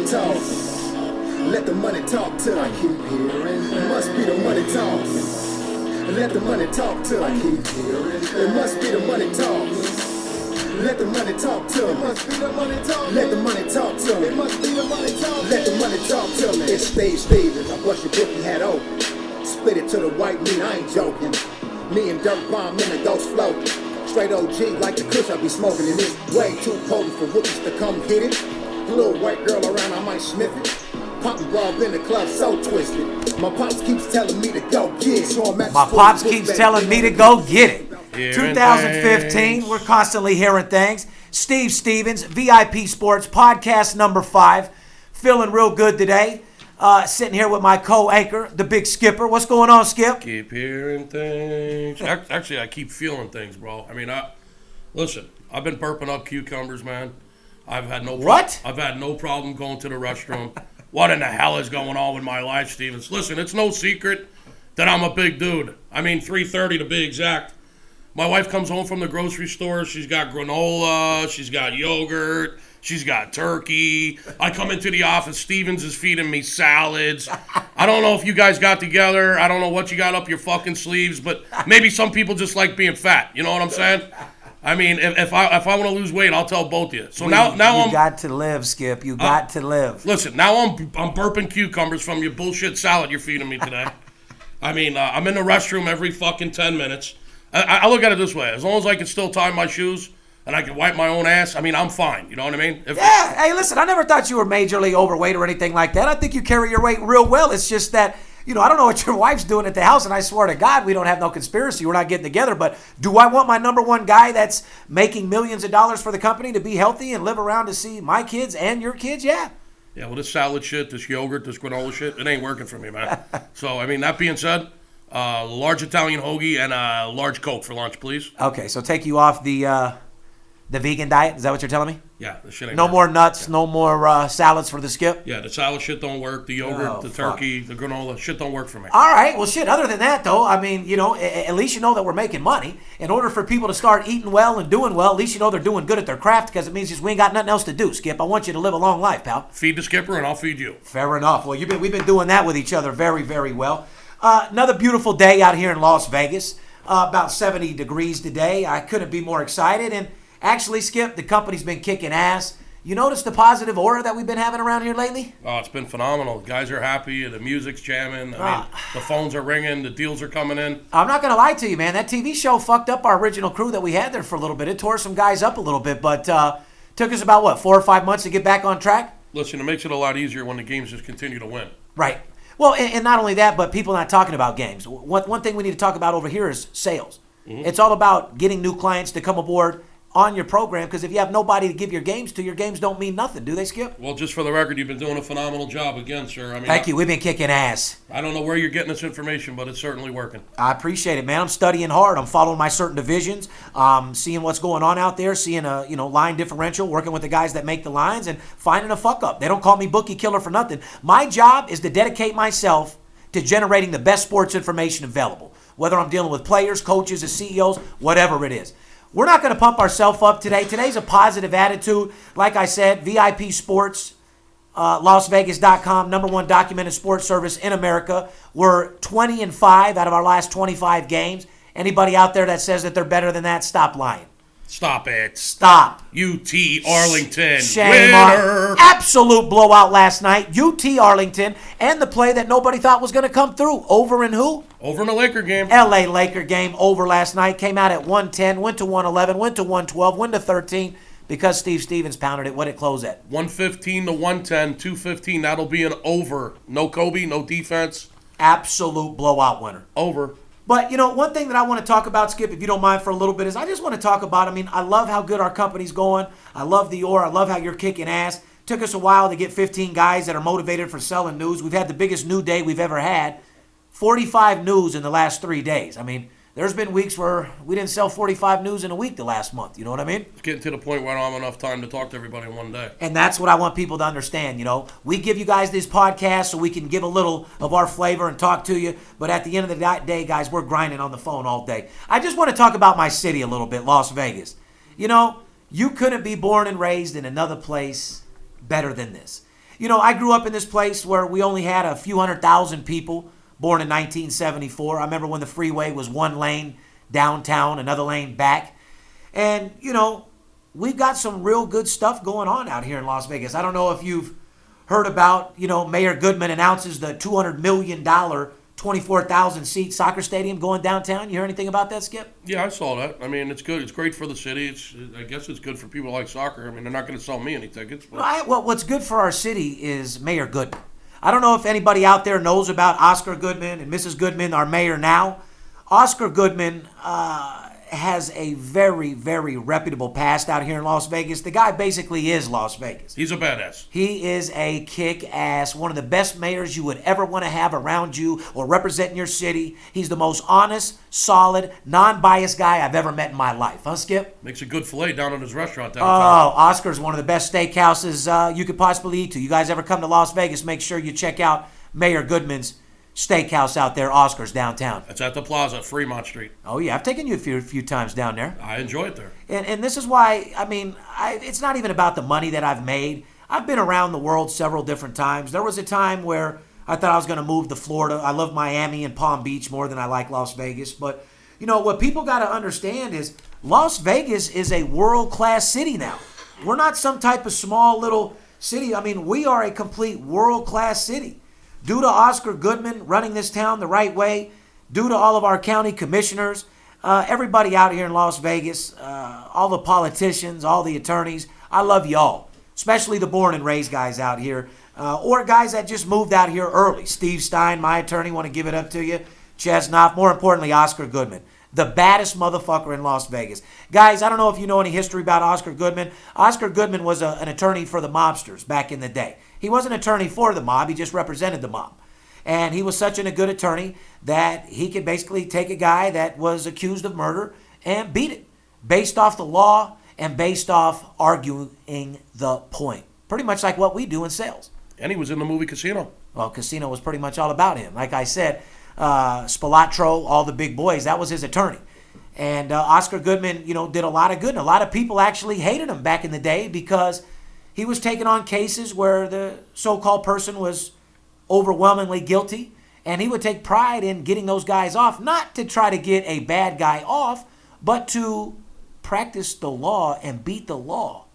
money talk. Let the money talk to I keep hearing. It must be the money talk. Let the money talk to I keep hearing. It must be the money talk. Let the money talk to me. It must be the money talk. Let the money talk to me. It must be the money talk. Let the money talk to me. It's Steve Stevens. I bust your bookie hat open. Split it to the white meat. I ain't joking. Me and Dirt Bomb in the ghost float. Straight OG like the kush I be smoking. And it's way too potent for rookies to come get it. Little white girl around, I might sniff it. Poppin' ball in the club so twisted. My pops keeps telling me to go get it. So my pops keeps telling me to go get it. 2015, we're constantly hearing things. Steve Stevens, VIP Sports, podcast number 5. Feeling real good today. Sitting here with my co-anchor, the Big Skipper. What's going on, Skip? Keep hearing things. Actually, I keep feeling things, bro. I mean, listen, I've been burping up cucumbers, man. I've had no problem going to the restroom. What in the hell is going on with my life, Stevens? Listen, it's no secret that I'm a big dude. I mean, 3:30 to be exact. My wife comes home from the grocery store. She's got granola. She's got yogurt. She's got turkey. I come into the office. Stevens is feeding me salads. I don't know if you guys got together. I don't know what you got up your fucking sleeves, but maybe some people just like being fat. You know what I'm saying? I mean, if I want to lose weight, I'll tell both of you. So now I'm. You got to live, Skip. You got to live. Listen, now I'm burping cucumbers from your bullshit salad you're feeding me today. I mean, I'm in the restroom every fucking 10 minutes. I look at it this way: as long as I can still tie my shoes and I can wipe my own ass, I mean, I'm fine. You know what I mean? Hey, listen, I never thought you were majorly overweight or anything like that. I think you carry your weight real well. It's just that, you know, I don't know what your wife's doing at the house, and I swear to God, we don't have no conspiracy. We're not getting together. But do I want my number one guy that's making millions of dollars for the company to be healthy and live around to see my kids and your kids? Yeah. Yeah, well, this salad shit, this yogurt, this granola shit, it ain't working for me, man. So, I mean, that being said, large Italian hoagie and a large Coke for lunch, please. Okay, so take you off the vegan diet? Is that what you're telling me? Yeah, the shit ain't No working. more nuts, no more salads for the Skip? Yeah, the salad shit don't work. The yogurt, the turkey, the granola, shit don't work for me. All right, well, shit, other than that, though, I mean, you know, at least you know that we're making money. In order for people to start eating well and doing well, at least you know they're doing good at their craft, because it means just we ain't got nothing else to do, Skip. I want you to live a long life, pal. Feed the Skipper and I'll feed you. Fair enough. Well, we've been doing that with each other very, very well. Another beautiful day out here in Las Vegas. About 70 degrees today. I couldn't be more excited. And actually, Skip, the company's been kicking ass. You notice the positive aura that we've been having around here lately? Oh, it's been phenomenal. Guys are happy. The music's jamming. I mean, the phones are ringing. The deals are coming in. I'm not going to lie to you, man. That TV show fucked up our original crew that we had there for a little bit. It tore some guys up a little bit, but took us about, 4 or 5 months to get back on track? Listen, it makes it a lot easier when the games just continue to win. Right. Well, and not only that, but people not talking about games. One thing we need to talk about over here is sales. Mm-hmm. It's all about getting new clients to come aboard on your program, because if you have nobody to give your games to, your games don't mean nothing, do they, Skip? Well, just for the record, you've been doing a phenomenal job again, sir. I mean, Thank you. We've been kicking ass. I don't know where you're getting this information, but it's certainly working. I appreciate it, man. I'm studying hard. I'm following my certain divisions, seeing what's going on out there, seeing a line differential, working with the guys that make the lines, and finding a fuck up. They don't call me Bookie Killer for nothing. My job is to dedicate myself to generating the best sports information available, whether I'm dealing with players, coaches, or CEOs, whatever it is. We're not going to pump ourselves up today. Today's a positive attitude. Like I said, VIP Sports, LasVegas.com, number one documented sports service in America. We're 20-5 out of our last 25 games. Anybody out there that says that they're better than that, stop lying. Stop it. Stop. UT Arlington. Shame on. Absolute blowout last night. UT Arlington, and the play that nobody thought was going to come through. Over in who? Over in the Laker game. LA Laker game over last night. Came out at 110, went to 111, went to 112, went to 13 because Steve Stevens pounded it. What did it close at? 115 to 110, 215. That'll be an over. No Kobe, no defense. Absolute blowout winner. Over. But, one thing that I want to talk about, Skip, if you don't mind for a little bit, is I just want to talk about, I love how good our company's going. I love the aura. I love how you're kicking ass. Took us a while to get 15 guys that are motivated for selling news. We've had the biggest new day we've ever had. 45 news in the last 3 days. There's been weeks where we didn't sell 45 news in a week the last month. You know what I mean? It's getting to the point where I don't have enough time to talk to everybody in one day. And that's what I want people to understand. We give you guys these podcasts so we can give a little of our flavor and talk to you. But at the end of the day, guys, we're grinding on the phone all day. I just want to talk about my city a little bit, Las Vegas. You couldn't be born and raised in another place better than this. I grew up in this place where we only had a few 100,000 people born in 1974. I remember when the freeway was one lane downtown, another lane back. And, we've got some real good stuff going on out here in Las Vegas. I don't know if you've heard about, Mayor Goodman announces the $200 million 24,000-seat soccer stadium going downtown. You hear anything about that, Skip? Yeah, I saw that. I mean, it's good. It's great for the city. I guess it's good for people who like soccer. I mean, they're not going to sell me any tickets. But... Well, what's good for our city is Mayor Goodman. I don't know if anybody out there knows about Oscar Goodman and Mrs. Goodman, our mayor now. Oscar Goodman has a very, very reputable past out here in Las Vegas. The guy basically is Las Vegas. He's a badass. He is a kick-ass, one of the best mayors you would ever want to have around you or representing your city. He's the most honest, solid, non-biased guy I've ever met in my life. Huh, Skip? Makes a good filet down at his restaurant downtown. Oh, Oscar's one of the best steakhouses you could possibly eat to. You guys ever come to Las Vegas, make sure you check out Mayor Goodman's steakhouse out there, Oscar's downtown. It's at the Plaza, Fremont Street. Oh, yeah. I've taken you a few times down there. I enjoy it there. And this is why, it's not even about the money that I've made. I've been around the world several different times. There was a time where I thought I was going to move to Florida. I love Miami and Palm Beach more than I like Las Vegas. But, what people got to understand is Las Vegas is a world-class city now. We're not some type of small little city. We are a complete world-class city. Due to Oscar Goodman running this town the right way, due to all of our county commissioners, everybody out here in Las Vegas, all the politicians, all the attorneys, I love y'all, especially the born and raised guys out here, or guys that just moved out here early. Steve Stein, my attorney, want to give it up to you. Chesnoff, more importantly, Oscar Goodman, the baddest motherfucker in Las Vegas. Guys, I don't know if you know any history about Oscar Goodman. Oscar Goodman was an attorney for the mobsters back in the day. He wasn't an attorney for the mob. He just represented the mob. And he was such a good attorney that he could basically take a guy that was accused of murder and beat it based off the law and based off arguing the point. Pretty much like what we do in sales. And he was in the movie Casino. Well, Casino was pretty much all about him. Like I said, Spilatro, all the big boys, that was his attorney. And Oscar Goodman, did a lot of good. And a lot of people actually hated him back in the day because he was taking on cases where the so-called person was overwhelmingly guilty, and he would take pride in getting those guys off, not to try to get a bad guy off, but to practice the law and beat the law.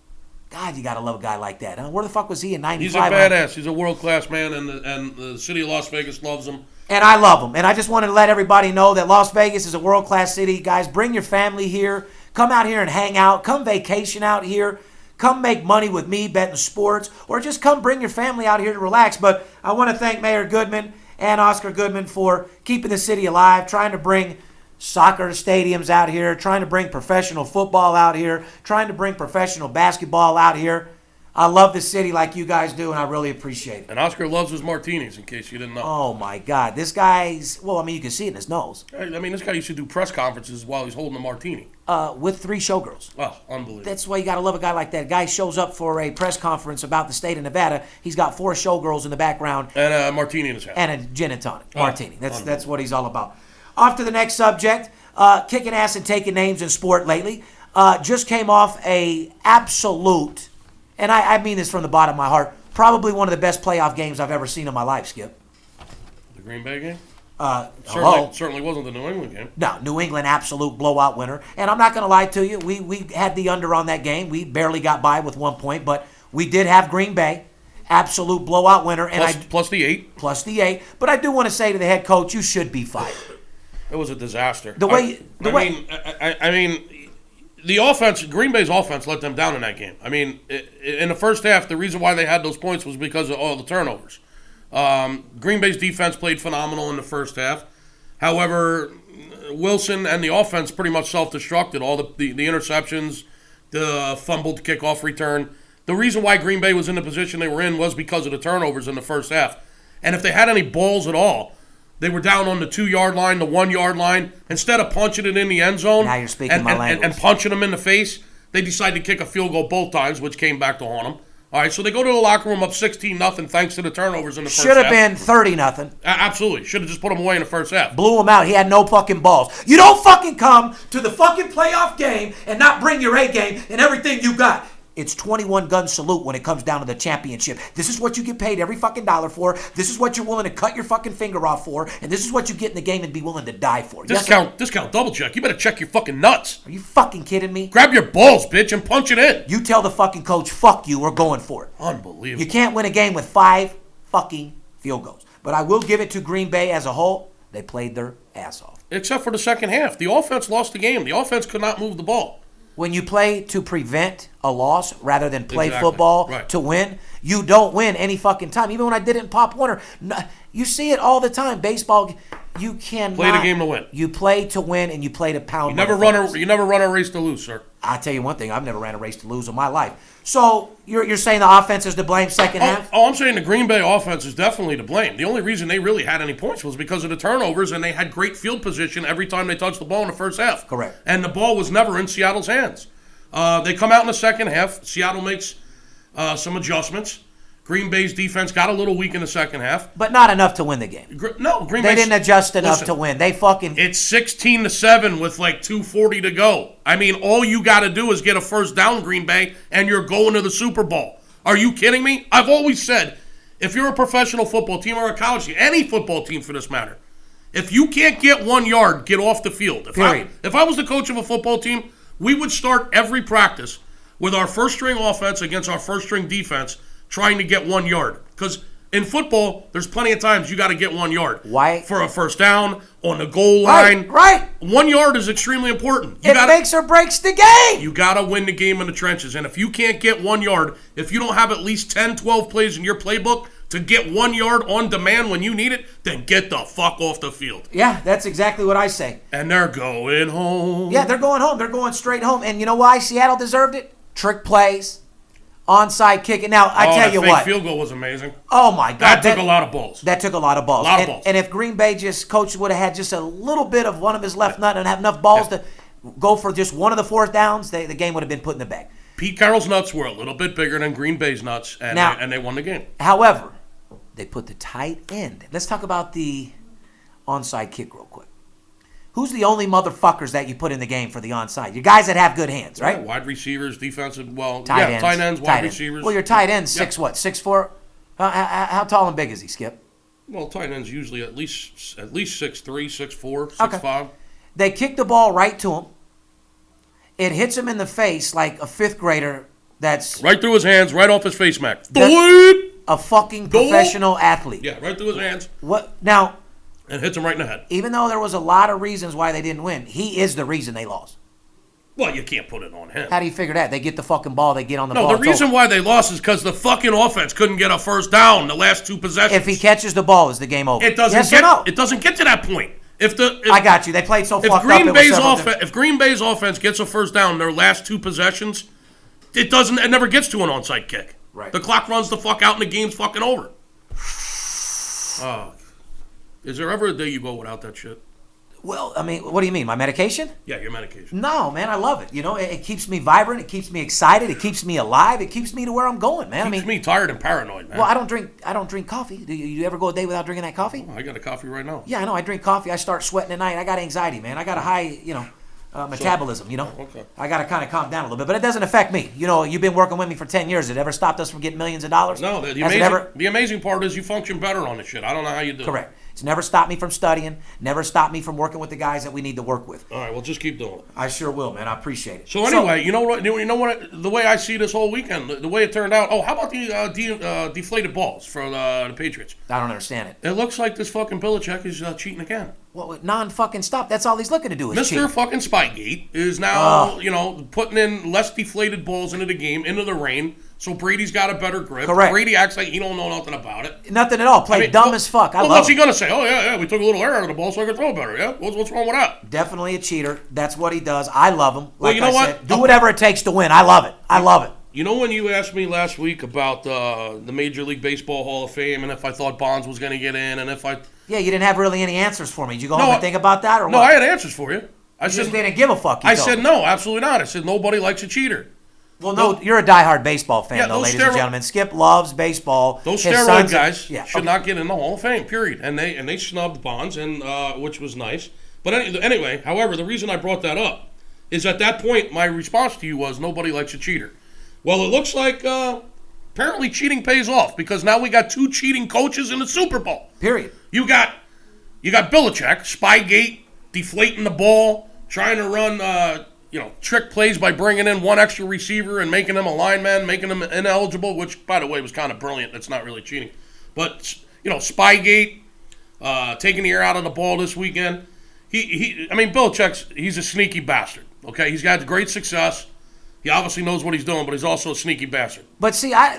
God, you got to love a guy like that, huh? Where the fuck was he in 95? He's a badass. He's a world-class man, and the city of Las Vegas loves him. And I love him. And I just wanted to let everybody know that Las Vegas is a world-class city. Guys, bring your family here. Come out here and hang out. Come vacation out here. Come make money with me betting sports, or just come bring your family out here to relax. But I want to thank Mayor Goodman and Oscar Goodman for keeping the city alive, trying to bring soccer stadiums out here, trying to bring professional football out here, trying to bring professional basketball out here. I love the city like you guys do, and I really appreciate it. And Oscar loves his martinis, in case you didn't know. Oh, my God. This guy's, you can see it in his nose. This guy used to do press conferences while he's holding a martini. With 3 showgirls. Oh, unbelievable. That's why you got to love a guy like that. Guy shows up for a press conference about the state of Nevada. He's got 4 showgirls in the background. And a martini in his hand. And a gin and tonic. Martini. That's what he's all about. Off to the next subject. Kicking ass and taking names in sport lately. Just came off a absolute... And I mean this from the bottom of my heart. Probably one of the best playoff games I've ever seen in my life, Skip. The Green Bay game? Certainly wasn't the New England game. No, New England absolute blowout winner. And I'm not going to lie to you. We had the under on that game. We barely got by with 1 point. But we did have Green Bay. Absolute blowout winner. And plus the 8. Plus the 8. But I do want to say to the head coach, you should be fired. It was a disaster. I mean, the offense, Green Bay's offense let them down in that game. In the first half, the reason why they had those points was because of all the turnovers. Green Bay's defense played phenomenal in the first half. However, Wilson and the offense pretty much self-destructed. All the interceptions, the fumbled kickoff return. The reason why Green Bay was in the position they were in was because of the turnovers in the first half. And if they had any balls at all, they were down on the 2-yard line, the 1-yard line. Instead of punching it in the end zone now you're speaking my language. And punching them in the face, they decided to kick a field goal both times, which came back to haunt them. All right, so they go to the locker room up 16-0 thanks to the turnovers in the first half. Should have been 30-0. Absolutely. Should have just put them away in the first half. Blew him out. He had no fucking balls. You don't fucking come to the fucking playoff game and not bring your A game and everything you got. It's 21 gun salute when it comes down to the championship. This is what you get paid every fucking dollar for. This is what you're willing to cut your fucking finger off for. And this is what you get in the game and be willing to die for. Discount, double check. You better check your fucking nuts. Are you fucking kidding me? Grab your balls, bitch, and punch it in. You tell the fucking coach, fuck you, we're going for it. Unbelievable. You can't win a game with 5 fucking field goals. But I will give it to Green Bay as a whole. They played their ass off. Except for the second half. The offense lost the game. The offense could not move the ball. When you play to prevent a loss rather than play football to win, you don't win any fucking time. Even when I did it in Pop Warner, you see it all the time. Baseball, you cannot play the game to win. You play to win and you play to pound. You never run a race to lose, sir. I'll tell you one thing. I've never ran a race to lose in my life. So you're saying the offense is to blame second half? Oh, I'm saying the Green Bay offense is definitely to blame. The only reason they really had any points was because of the turnovers, and they had great field position every time they touched the ball in the first half. Correct. And the ball was never in Seattle's hands. They come out in the second half. Seattle makes some adjustments. Green Bay's defense got a little weak in the second half. But not enough to win the game. Green Bay didn't adjust enough to win. They fucking... It's 16-7 with like 2:40 to go. I mean, all you got to do is get a first down, Green Bay, and you're going to the Super Bowl. Are you kidding me? I've always said, if you're a professional football team or a college team, any football team for this matter, if you can't get 1 yard, get off the field. If I was the coach of a football team, we would start every practice with our first-string offense against our first-string defense trying to get 1 yard. Because in football, there's plenty of times you got to get 1 yard. Why? For a first down, on the goal line. Right. 1 yard is extremely important. It makes or breaks the game. You got to win the game in the trenches. And if you can't get 1 yard, if you don't have at least 10, 12 plays in your playbook to get 1 yard on demand when you need it, then get the fuck off the field. Yeah, that's exactly what I say. And they're going home. Yeah, they're going home. They're going straight home. And you know why Seattle deserved it? Trick plays. Onside kicking. Now, I tell you what. That field goal was amazing. Oh, my God. That took a lot of balls. That took a lot of balls. Balls. And if Green Bay coach would have had just a little bit of one of his left nut and have enough balls to go for just one of the fourth downs, the game would have been put in the bag. Pete Carroll's nuts were a little bit bigger than Green Bay's nuts, and they won the game. However, they put the tight end. Let's talk about the onside kick real quick. Who's the only motherfuckers that you put in the game for the onside? You guys that have good hands, right? Yeah, wide receivers, defensive, tight ends, wide receivers. Well, your tight end's 6'4"? How tall and big is he, Skip? Well, tight end's usually at least 6'3", 6'4", 6'5". They kick the ball right to him. It hits him in the face like a fifth grader that's... Right through his hands, right off his face, Mac. A fucking professional athlete. Yeah, right through his hands. What now? And hits him right in the head. Even though there was a lot of reasons why they didn't win, he is the reason they lost. Well, you can't put it on him. How do you figure that? They get the fucking ball, they get on the ball. No, the reason why they lost is because the fucking offense couldn't get a first down the last 2 possessions. If he catches the ball, is the game over? It doesn't It doesn't get to that point. I got you. They played so fucked up. If Green Bay's offense gets a first down their last 2 possessions, it never gets to an onside kick. Right. The clock runs the fuck out and the game's fucking over. Is there ever a day you go without that shit? Well, I mean, what do you mean? My medication? Yeah, your medication. No, man, I love it. You know, it keeps me vibrant. It keeps me excited. It keeps me alive. It keeps me to where I'm going, man. It keeps me tired and paranoid, man. Well, I don't drink coffee. Do you ever go a day without drinking that coffee? Oh, I got a coffee right now. Yeah, I know. I drink coffee. I start sweating at night. I got anxiety, man. I got a high, metabolism, you know. Oh, okay. I got to kind of calm down a little bit, but it doesn't affect me. You know, you've been working with me for 10 years. It ever stopped us from getting millions of dollars? No, the amazing part is you function better on this shit. I don't know how you do it. Correct. It's never stopped me from studying, never stopped me from working with the guys that we need to work with. All right, well, just keep doing it. I sure will, man. I appreciate it. So anyway, you know what? The way I see this whole weekend, the way it turned out. Oh, how about the deflated balls for the Patriots? I don't understand it. It looks like this fucking Belichick is cheating again. Well, non-fucking stop. That's all he's looking to do is cheat. Mr. fucking Spygate is now, putting in less deflated balls into the game, into the rain. So Brady's got a better grip. Correct. Brady acts like he don't know nothing about it. Nothing at all. Played dumb as fuck. I love what's he it. going to say? Oh, yeah, we took a little air out of the ball so I could throw better, yeah? What's wrong with that? Definitely a cheater. That's what he does. I love him. Like well, you know what? Said, do whatever it takes to win. I love it. I love it. You know when you asked me last week about the Major League Baseball Hall of Fame and if I thought Bonds was going to get in and if I... Yeah, you didn't have really any answers for me. Did you go home and think about that or what? No, I had answers for you. I just didn't give a fuck. I said no, absolutely not. I said nobody likes a cheater. Well, no, you're a diehard baseball fan, though, ladies and gentlemen. Skip loves baseball. Those steroid guys should not get in the Hall of Fame, period. And they snubbed Bonds, and which was nice. But anyway, however, the reason I brought that up is at that point, my response to you was nobody likes a cheater. Well, it looks like apparently cheating pays off because now we got 2 cheating coaches in the Super Bowl. Period. You got Belichick, Spygate, deflating the ball, trying to run trick plays by bringing in one extra receiver and making him a lineman, making him ineligible, which, by the way, was kind of brilliant. That's not really cheating. But, Spygate, taking the air out of the ball this weekend. Belichick's, he's a sneaky bastard, okay? He's got great success. He obviously knows what he's doing, but he's also a sneaky bastard. But see, I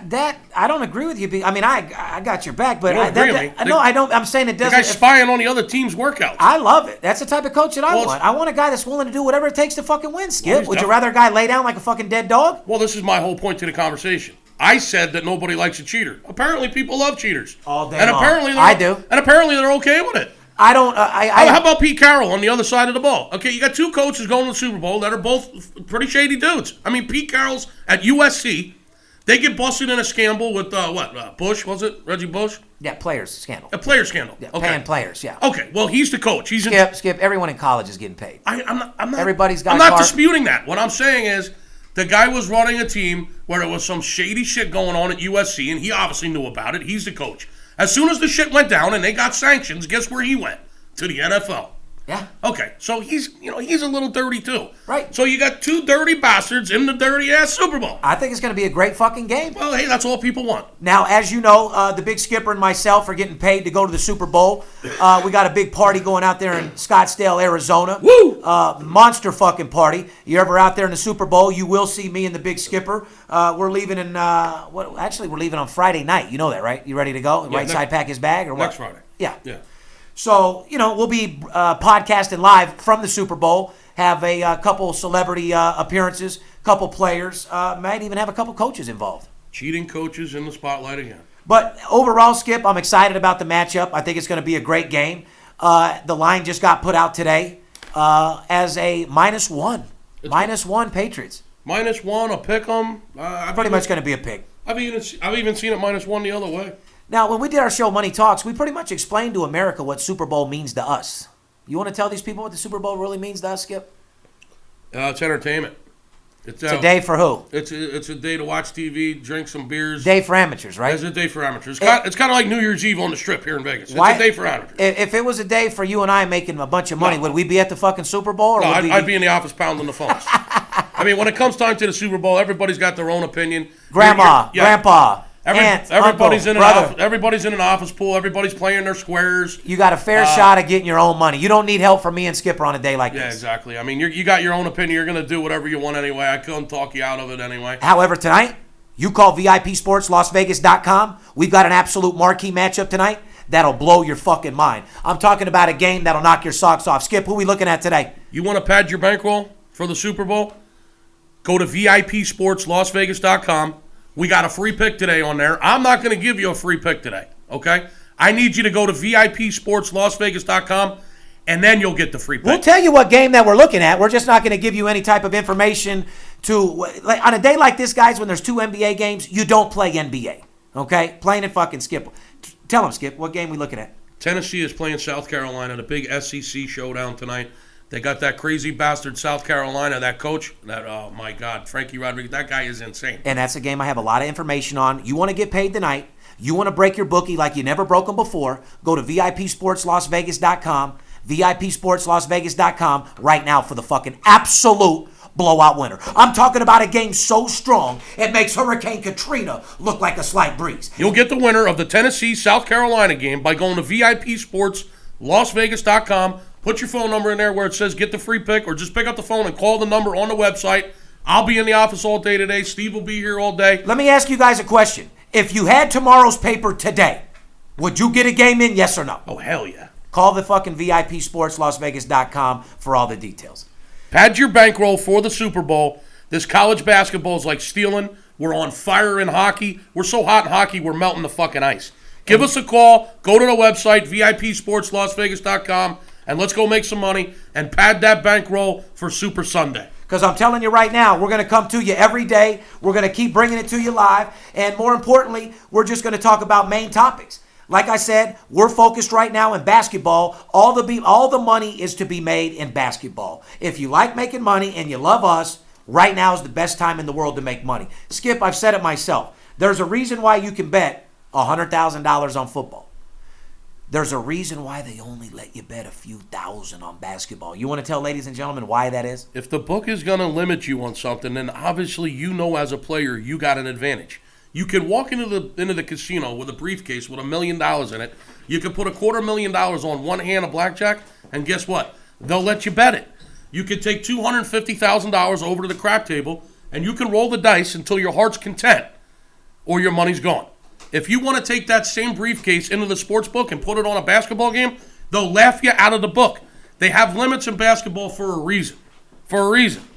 don't agree with you. I got your back, but You don't agree with me. no, I don't. I'm saying it The doesn't. guy's spying on the other team's workouts. I love it. That's the type of coach that I Well, want. I want a guy that's willing to do whatever it takes to fucking win, Skip. he's Would you rather a guy lay down like a fucking dead dog? Well, this is my whole point to the conversation. I said that nobody likes a cheater. Apparently, people love cheaters. All day and long. apparently I do. And apparently, they're okay with it. I don't. How about Pete Carroll on the other side of the ball? Okay, you got 2 coaches going to the Super Bowl that are both pretty shady dudes. I mean, Pete Carroll's at USC. They get busted in a scandal with, Bush, was it? Reggie Bush? Yeah, players scandal. A player scandal. Yeah, Okay. paying players, yeah. Okay, well, he's the coach. He's Skip, everyone in college is getting paid. I'm not. Everybody's got I'm not car- disputing that. What I'm saying is the guy was running a team where there was some shady shit going on at USC, and he obviously knew about it. He's the coach. As soon as the shit went down and they got sanctions, guess where he went? To the NFL. Yeah. Okay, so he's a little dirty too. Right. So you got 2 dirty bastards in the dirty ass Super Bowl. I think it's going to be a great fucking game. Well, hey, that's all people want. Now, as you know, the Big Skipper and myself are getting paid to go to the Super Bowl. We got a big party going out there in Scottsdale, Arizona. Woo! Monster fucking party. You're ever out there in the Super Bowl, you will see me and the Big Skipper. We're leaving we're leaving on Friday night. You know that, right? You ready to go? Yeah, Right side pack his bag or what? Next Friday. Yeah. Yeah. So, we'll be podcasting live from the Super Bowl, have a couple celebrity appearances, couple players, might even have a couple coaches involved. Cheating coaches in the spotlight again. But overall, Skip, I'm excited about the matchup. I think it's going to be a great game. The line just got put out today as a -1. -1 Patriots. -1, a pick 'em. Pretty much going to be a pick. I've even seen it -1 the other way. Now, when we did our show Money Talks, we pretty much explained to America what Super Bowl means to us. You want to tell these people what the Super Bowl really means to us, Skip? It's entertainment. It's a day for who? It's a day to watch TV, drink some beers. Day for amateurs, right? It's a day for amateurs. It's kind of like New Year's Eve on the Strip here in Vegas. It's a day for amateurs. If it was a day for you and I making a bunch of money, would we be at the fucking Super Bowl? Or No, would I'd be in the office pounding the phones. I mean, when it comes time to the Super Bowl, everybody's got their own opinion. Grandma, Grandpa, aunt, everybody's uncle, in brother. everybody's in an office pool. Everybody's playing their squares. You got a fair shot at getting your own money. You don't need help from me and Skipper on a day like Yeah, this. exactly. I mean, you got your own opinion. You're going to do whatever you want anyway. I couldn't talk you out of it anyway. However, tonight, you call VIPSportsLasVegas.com. We've got an absolute marquee matchup tonight that'll blow your fucking mind. I'm talking about a game that'll knock your socks off. Skip, who we looking at today? You want to pad your bankroll for the Super Bowl? Go to VIPSportsLasVegas.com. We got a free pick today on there. I'm not going to give you a free pick today, okay? I need you to go to VIPSportsLasVegas.com, and then you'll get the free pick. We'll tell you what game that we're looking at. We're just not going to give you any type of information on a day like this, guys, when there's 2 NBA games, you don't play NBA, okay? Plain and fucking Skip. Tell them, Skip, what game we looking at? Tennessee is playing South Carolina, the big SEC showdown tonight. They got that crazy bastard South Carolina, that coach, oh my God, Frankie Rodriguez, that guy is insane. And that's a game I have a lot of information on. You want to get paid tonight. You want to break your bookie like you never broke them before. Go to VIPSportsLasVegas.com, VIPSportsLasVegas.com right now for the fucking absolute blowout winner. I'm talking about a game so strong, it makes Hurricane Katrina look like a slight breeze. You'll get the winner of the Tennessee-South Carolina game by going to VIPSportsLasVegas.com. Put your phone number in there where it says get the free pick, or just pick up the phone and call the number on the website. I'll be in the office all day today. Steve will be here all day. Let me ask you guys a question. If you had tomorrow's paper today, would you get a game in, yes or no? Oh, hell yeah. Call the fucking VIPSportsLasVegas.com for all the details. Pad your bankroll for the Super Bowl. This college basketball is like stealing. We're on fire in hockey. We're so hot in hockey, we're melting the fucking ice. Give us a call. Go to the website, VIPSportsLasVegas.com, and let's go make some money and pad that bankroll for Super Sunday. Because I'm telling you right now, we're going to come to you every day. We're going to keep bringing it to you live. And more importantly, we're just going to talk about main topics. Like I said, we're focused right now in basketball. All the money is to be made in basketball. If you like making money and you love us, Right now is the best time in the world to make money. Skip, I've said it myself. There's a reason why you can bet $100,000 on football. There's a reason why they only let you bet a few thousand on basketball. You want to tell ladies and gentlemen why that is? If the book is going to limit you on something, then obviously you know as a player you got an advantage. You can walk into the casino with a briefcase with $1 million in it. You can put $250,000 on one hand of blackjack, and guess what? They'll let you bet it. You can take $250,000 over to the crap table, and you can roll the dice until your heart's content, or your money's gone. If you want to take that same briefcase into the sports book and put it on a basketball game, they'll laugh you out of the book. They have limits in basketball for a reason.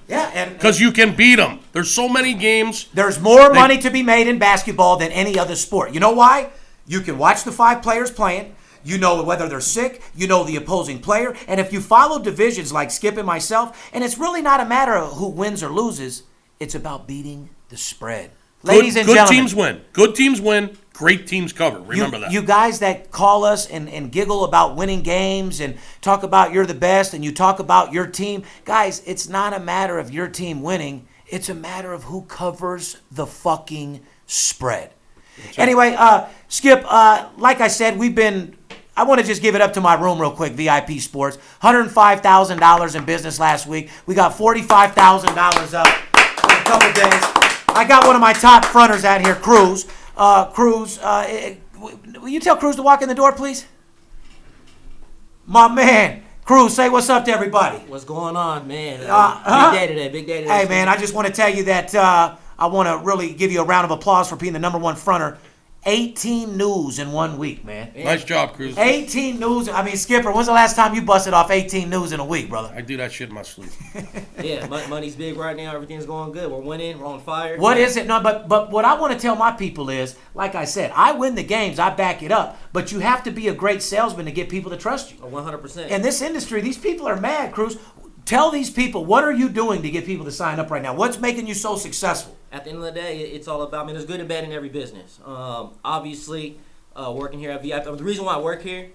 Yeah, because you can beat them. There's so many games. There's more money to be made in basketball than any other sport. You know why? You can watch the 5 players playing. You know whether they're sick. You know the opposing player. And if you follow divisions like Skip and myself, and it's really not a matter of who wins or loses. It's about beating the spread. Ladies and gentlemen. Good teams win. Good teams win. Great teams cover. Remember that. You guys that call us and giggle about winning games and talk about you're the best and you talk about your team. Guys, it's not a matter of your team winning. It's a matter of who covers the fucking spread. Anyway, Skip, like I said, I want to just give it up to my room real quick, VIP Sports. $105,000 in business last week. We got $45,000 up in a couple days. I got one of my top fronters out here, Cruz. Cruz, will you tell Cruz to walk in the door, please? My man. Cruz, say what's up to everybody. What's going on, man? Big day today. Hey, man, I just want to tell you that I want to really give you a round of applause for being the #1 fronter. 18 news in 1 week, man. Nice job, Cruz. 18 news. I mean, Skipper, when's the last time you busted off 18 news in a week, brother? I do that shit in my sleep. Yeah, money's big right now. Everything's going good. We're winning. We're on fire. What is it? No, but what I want to tell my people is, like I said, I win the games. I back it up. But you have to be a great salesman to get people to trust you. 100%. In this industry, these people are mad, Cruz. Tell these people, what are you doing to get people to sign up right now? What's making you so successful? At the end of the day, it's all about, there's good and bad in every business. Obviously, working here at VIP, the reason why I work here,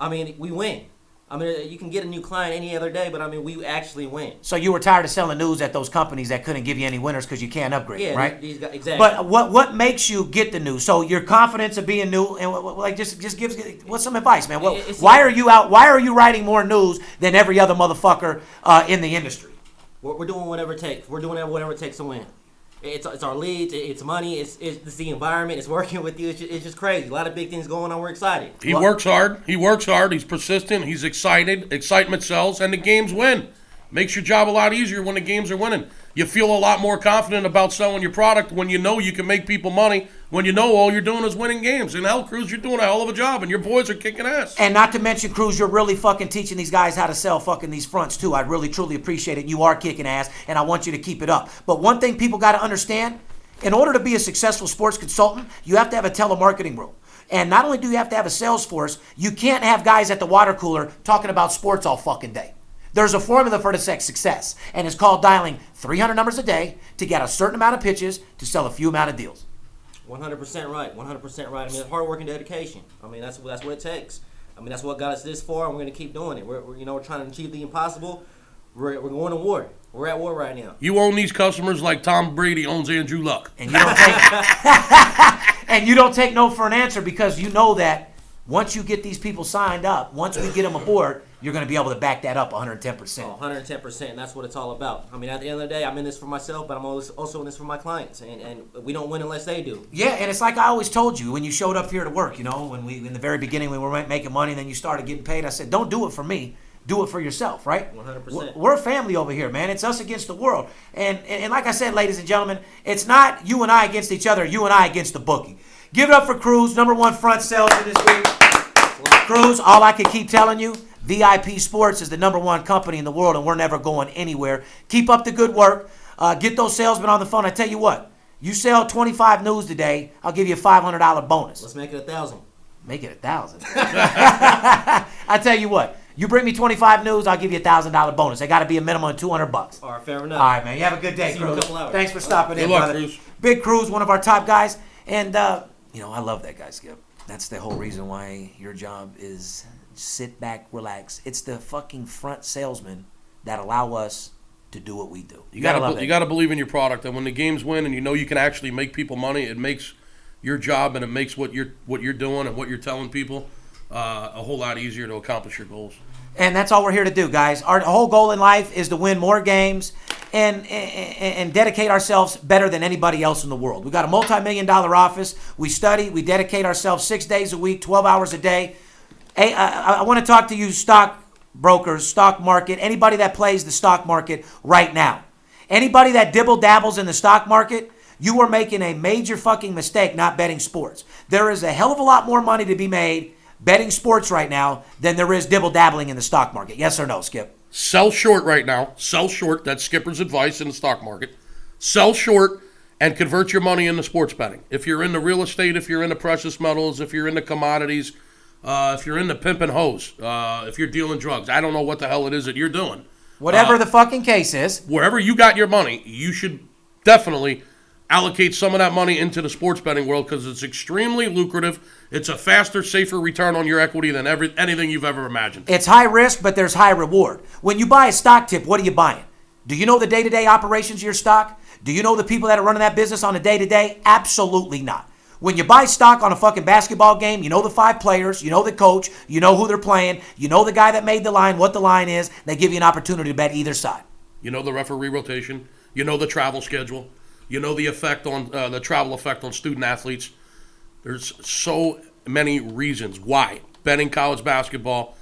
we win. You can get a new client any other day, but we actually win. So you were tired of selling news at those companies that couldn't give you any winners because you can't upgrade, yeah, right? Exactly. But what makes you get the news? So your confidence of being new, and just give what's some advice, man? Why are you out? Why are you writing more news than every other motherfucker in the industry? We're doing whatever it takes. We're doing whatever it takes to win. It's our leads, it's money, it's the environment, it's working with you. It's just crazy. A lot of big things going on. We're excited. He works hard. He's persistent. He's excited. Excitement sells, and the games win. Makes your job a lot easier when the games are winning. You feel a lot more confident about selling your product when you know you can make people money, when you know all you're doing is winning games. And hell, Cruz, you're doing a hell of a job, and your boys are kicking ass. And not to mention, Cruz, you're really fucking teaching these guys how to sell fucking these fronts, too. I really, truly appreciate it. You are kicking ass, and I want you to keep it up. But one thing people got to understand, in order to be a successful sports consultant, you have to have a telemarketing room. And not only do you have to have a sales force, you can't have guys at the water cooler talking about sports all fucking day. There's a formula for the success, and it's called dialing 300 numbers a day to get a certain amount of pitches to sell a few amount of deals. 100% right. 100% right. Hard work and dedication. That's what it takes. That's what got us this far, and we're going to keep doing it. We're trying to achieve the impossible. We're going to war. We're at war right now. You own these customers like Tom Brady owns Andrew Luck. And you don't take and you don't take no for an answer, because you know that once you get these people signed up, once we get them aboard, you're going to be able to back that up 110%. 110%, and that's what it's all about. At the end of the day, I'm in this for myself, but I'm also in this for my clients, and we don't win unless they do. Yeah, and it's like I always told you when you showed up here to work, when we, in the very beginning, we were making money, and then you started getting paid, I said, don't do it for me. Do it for yourself, right? 100%. We're a family over here, man. It's us against the world. And like I said, ladies and gentlemen, it's not you and I against each other, you and I against the bookie. Give it up for Cruz, #1 front salesman this week. Cruz, all I can keep telling you, VIP Sports is the #1 company in the world, and we're never going anywhere. Keep up the good work. Get those salesmen on the phone. I tell you what, you sell 25 news today, I'll give you a $500 bonus. Let's make it 1,000. Make it 1,000. I tell you what, you bring me 25 news, I'll give you a $1,000 bonus. They got to be a minimum of $200. All right, fair enough. All right, man. You have a good day, See you in a Cruz. couple hours. Thanks for stopping in, Good luck, brother. Cruz. Big Cruz, one of our top guys, and I love that guy, Skip. That's the whole reason why your job is sit back, relax. It's the fucking front salesmen that allow us to do what we do. You gotta believe in your product, and when the games win, and you know you can actually make people money, it makes your job and it makes what you're doing and what you're telling people a whole lot easier to accomplish your goals. And that's all we're here to do, guys. Our whole goal in life is to win more games and dedicate ourselves better than anybody else in the world. We've got a multi-million-dollar office. We study. We dedicate ourselves 6 days a week, 12 hours a day. Hey, I want to talk to you stock brokers, stock market, anybody that plays the stock market right now. Anybody that dibble-dabbles in the stock market, you are making a major fucking mistake not betting sports. There is a hell of a lot more money to be made betting sports right now than there is dibble-dabbling in the stock market. Yes or no, Skip? Sell short right now. Sell short. That's Skipper's advice in the stock market. Sell short and convert your money into sports betting. If you're into real estate, if you're into precious metals, if you're into commodities, if you're into pimp and hose, if you're dealing drugs, I don't know what the hell it is that you're doing. Whatever the fucking case is. Wherever you got your money, you should definitely allocate some of that money into the sports betting world because it's extremely lucrative. It's a faster, safer return on your equity than anything you've ever imagined. It's high risk, but there's high reward. When you buy a stock tip, what are you buying? Do you know the day-to-day operations of your stock? Do you know the people that are running that business on a day-to-day? Absolutely not. When you buy stock on a fucking basketball game, you know the 5 players, you know the coach, you know who they're playing, you know the guy that made the line, what the line is. They give you an opportunity to bet either side. You know the referee rotation. You know the travel schedule. You know the effect on the travel effect on student athletes. There's so many reasons why betting college basketball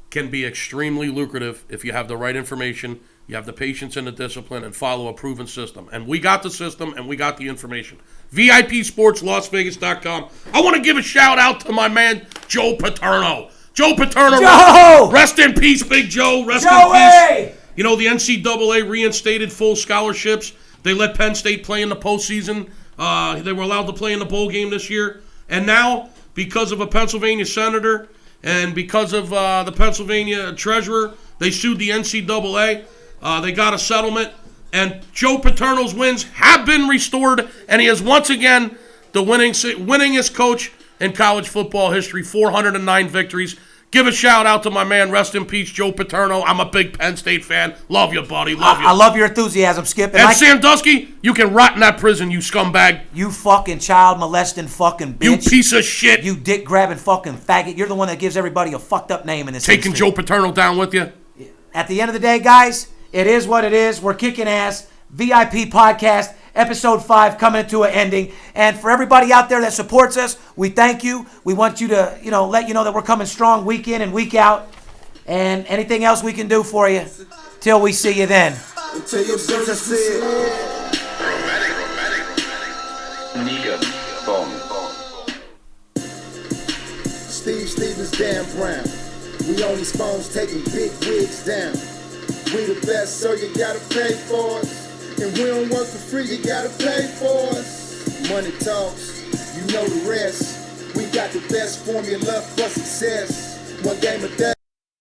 can be extremely lucrative if you have the right information, you have the patience and the discipline, and follow a proven system. And we got the system, and we got the information. VIPSportsLasVegas.com. I want to give a shout out to my man Joe Paterno. Joe Paterno. Joe! Rest in peace, Big Joe. Rest Joey! in peace. You know, the NCAA reinstated full scholarships. They let Penn State play in the postseason. They were allowed to play in the bowl game this year. And now, because of a Pennsylvania senator and because of the Pennsylvania treasurer, they sued the NCAA. They got a settlement. And Joe Paterno's wins have been restored. And he is once again the winningest coach in college football history. 409 victories. Give a shout out to my man, rest in peace, Joe Paterno. I'm a big Penn State fan. Love you, buddy. Love you. I love your enthusiasm, Skip. And Sandusky, you can rot in that prison, you scumbag. You fucking child molesting fucking bitch. You piece of shit. You dick grabbing fucking faggot. You're the one that gives everybody a fucked up name in this Taking industry. Joe Paterno down with you. At the end of the day, guys, it is what it is. We're kicking ass. VIP podcast. Episode 5 coming to an ending. And for everybody out there that supports us, we thank you. We want you to, let you know that we're coming strong week in and week out. And anything else we can do for you till we see you then. Until your bitch I said. Nigga, bomb. Steve Stevens, Dan Brown. We on these phones taking big wigs down. We the best, so you gotta pay for us. And we don't work for free, you gotta pay for us. Money talks, you know the rest. We got the best formula for success. One game a day.